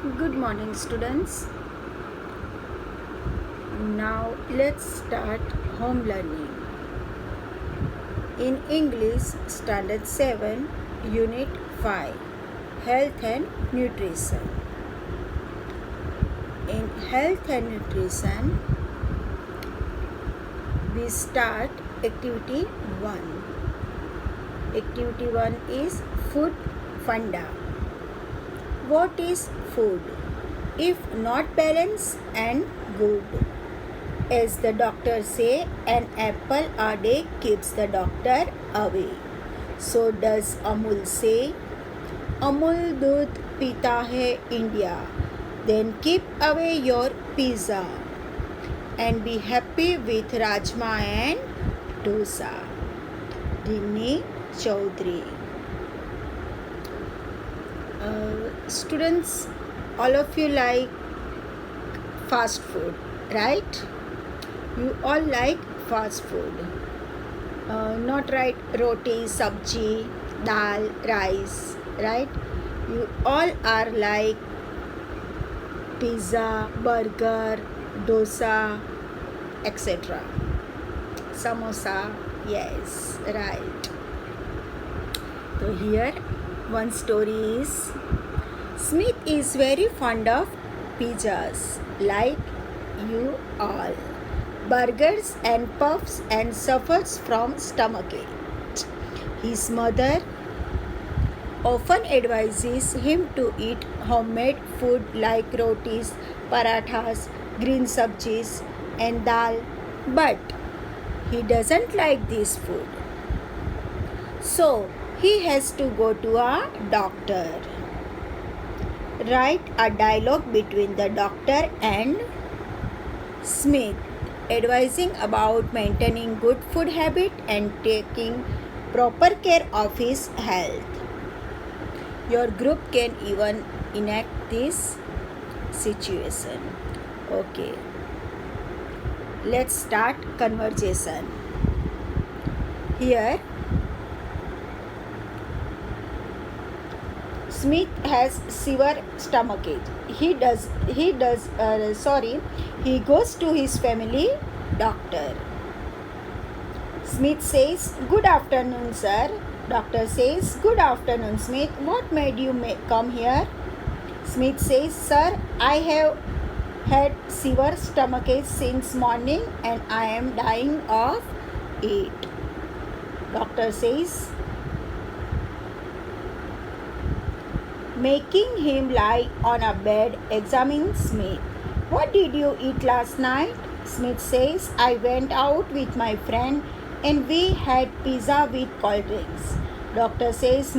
Good morning, students. Now let's start home learning. In English, Standard 7, Unit 5, Health and Nutrition. In Health and Nutrition, we start Activity 1. Activity 1 is Food Funda. What is food? If not balanced and good. As the doctor say, an apple a day keeps the doctor away. So does Amul say. Amul दूध पीता है India. Then keep away your pizza and be happy with rajma and dosa. Dimni Chaudhary. Students, all of you like fast food, right? You all like fast food. Not right, roti, sabji, dal, rice, right? You all are like pizza, burger, dosa, etc. Samosa, yes, right. So here one story is Smith is very fond of pizzas, like you all. Burgers and puffs and suffers from stomachache. His mother often advises him to eat homemade food like rotis, parathas, green sabjis and dal, but he doesn't like this food. So he has to go to a doctor. Write a dialogue between the doctor and Smith, advising about maintaining good food habit and taking proper care of his health. Your group can even enact this situation. Okay. Let's start conversation. Here Smith has severe stomachache. He goes to his family doctor. Smith says, "Good afternoon, sir." Doctor says, "Good afternoon, Smith. What made you come here?" Smith says, "Sir, I have had severe stomachache since morning and I am dying of it." Doctor says, making him lie on a bed, examining Smith. "What did you eat last night?" Smith says, "I went out with my friend and we had pizza with cold drinks." Doctor says,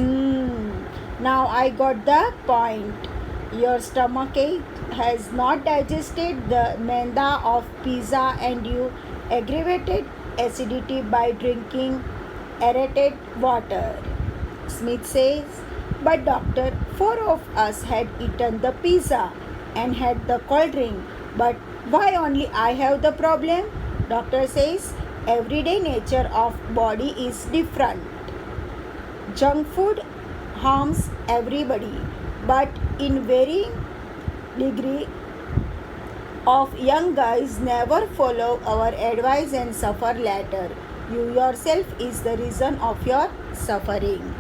now I got the point. Your stomachache has not digested the maida of pizza and you aggravated acidity by drinking aerated water." Smith says, "But doctor, 4 of us had eaten the pizza and had the cold drink. But why only I have the problem?" Doctor says, "Everyday nature of body is different. Junk food harms everybody, but in varying degree of young guys never follow our advice and suffer later. You yourself is the reason of your suffering."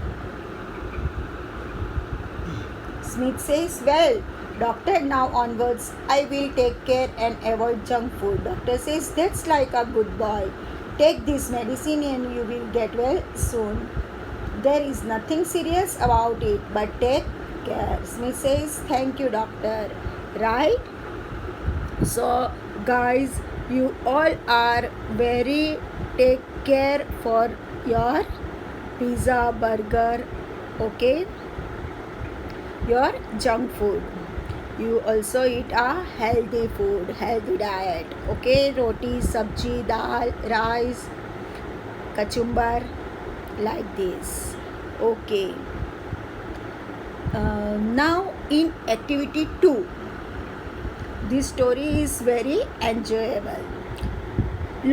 Smith says, "Well, doctor, now onwards I will take care and avoid junk food." Doctor says, "That's like a good boy. Take this medicine and you will get well soon. There is nothing serious about it, but take care." Smith says, "Thank you, doctor." Right? So, guys, you all are very take care for your pizza, burger, okay? Your junk food. You also eat a healthy food, healthy diet, okay? Roti, sabji, dal, rice, kachumbar, like this, okay? Now in activity 2, this story is very enjoyable.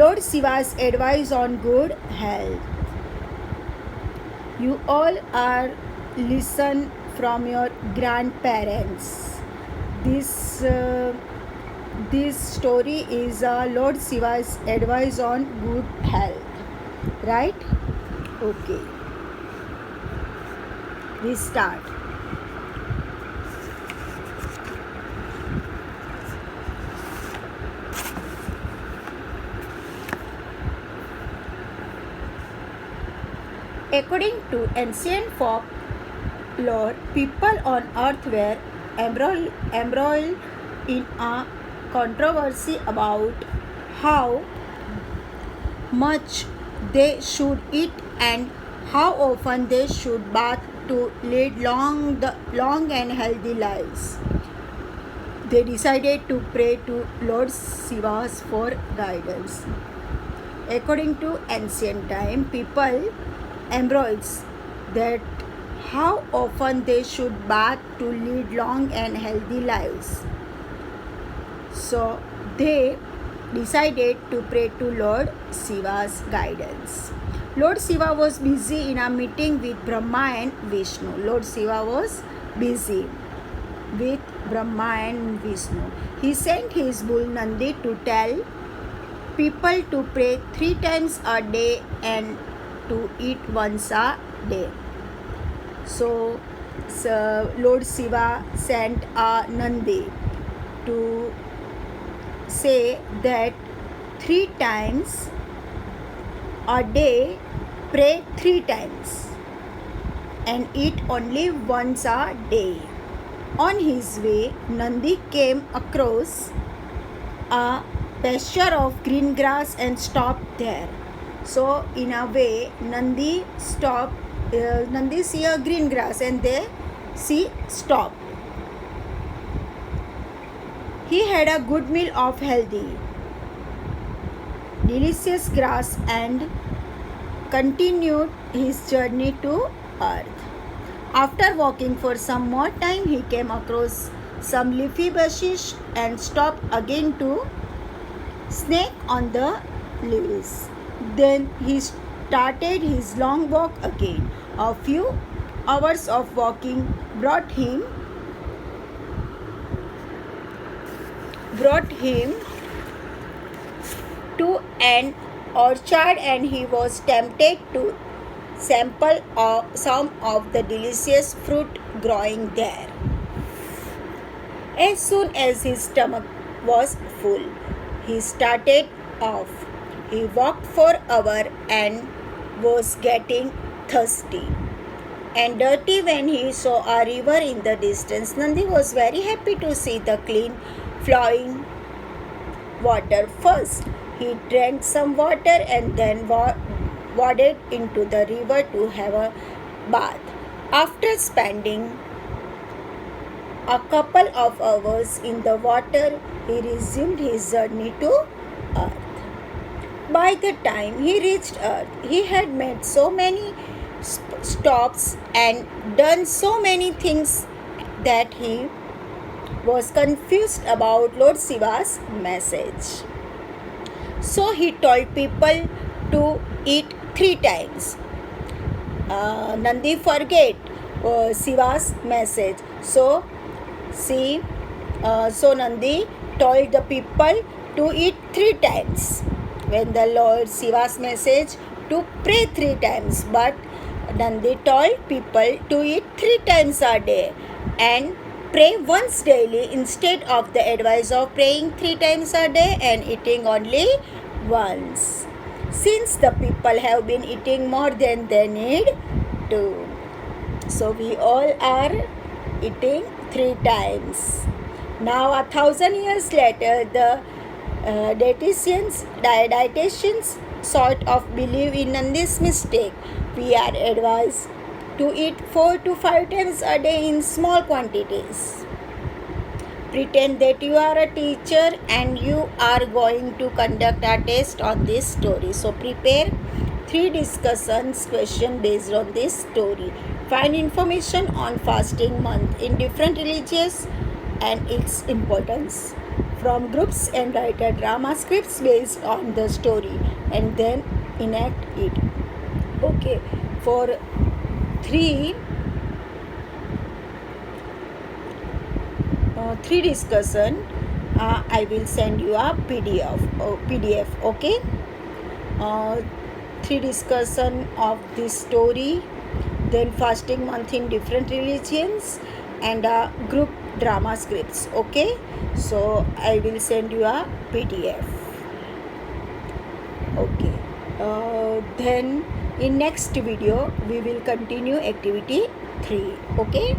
Lord Shiva's advice on good health. You all are listen from your grandparents This this story is Lord Shiva's advice on good health, right? Okay, we start. According to ancient folklore, people on earth were embroiled in a controversy about how much they should eat and how often they should bath to lead long and healthy lives. They decided to pray to Lord Shiva for guidance. According to ancient time, people embroils that how often they should bath to lead long and healthy lives. So they decided to pray to Lord Shiva's guidance. Lord Shiva was busy in a meeting with Brahma and Vishnu. Lord Shiva was busy with Brahma and Vishnu. He sent his bull Nandi to tell people to pray 3 times a day and to eat once a day. So Lord Shiva sent a Nandi to say that 3 times a day, pray 3 times and eat only once a day. On his way, Nandi came across a pasture of green grass and stopped there. So in a way, Nandi stopped. Nandi see a green grass and they see stop. He had a good meal of healthy, delicious grass and continued his journey to earth. After walking for some more time, he came across some leafy bushes and stopped again to snack on the leaves. Then he started his long walk again. A few hours of walking brought him to an orchard and he was tempted to sample some of the delicious fruit growing there. As soon as his stomach was full, he started off. He walked for hours and was getting thirsty and dirty when he saw a river in the distance. Nandi was very happy to see the clean flowing water. First, he drank some water and then waded into the river to have a bath. After spending a couple of hours in the water, he resumed his journey to earth. By the time he reached earth, he had made so many stops and done so many things that he was confused about Lord Shiva's message. So he told people to eat 3 times. Nandi forget Shiva's message. So Nandi told the people to eat 3 times. When the Lord Shiva's message to pray 3 times, but Nandi told people to eat 3 times a day and pray once daily instead of the advice of praying 3 times a day and eating only once. Since the people have been eating more than they need to. So we all are eating 3 times. Now 1,000 years later, the dietitians sort of believe in this mistake. We are advised to eat 4 to 5 times a day in small quantities. Pretend that you are a teacher and you are going to conduct a test on this story. So prepare 3 discussions questions based on this story. Find information on fasting month in different religions and its importance. From groups and write a drama scripts based on the story and then enact it. Okay, for 3 three discussion, I will send you a PDF. Okay. uh, Three discussion of this story, then fasting month in different religions, and group drama scripts. Okay, so I will send you a PDF. Okay, then in next video we will continue activity 3. Okay.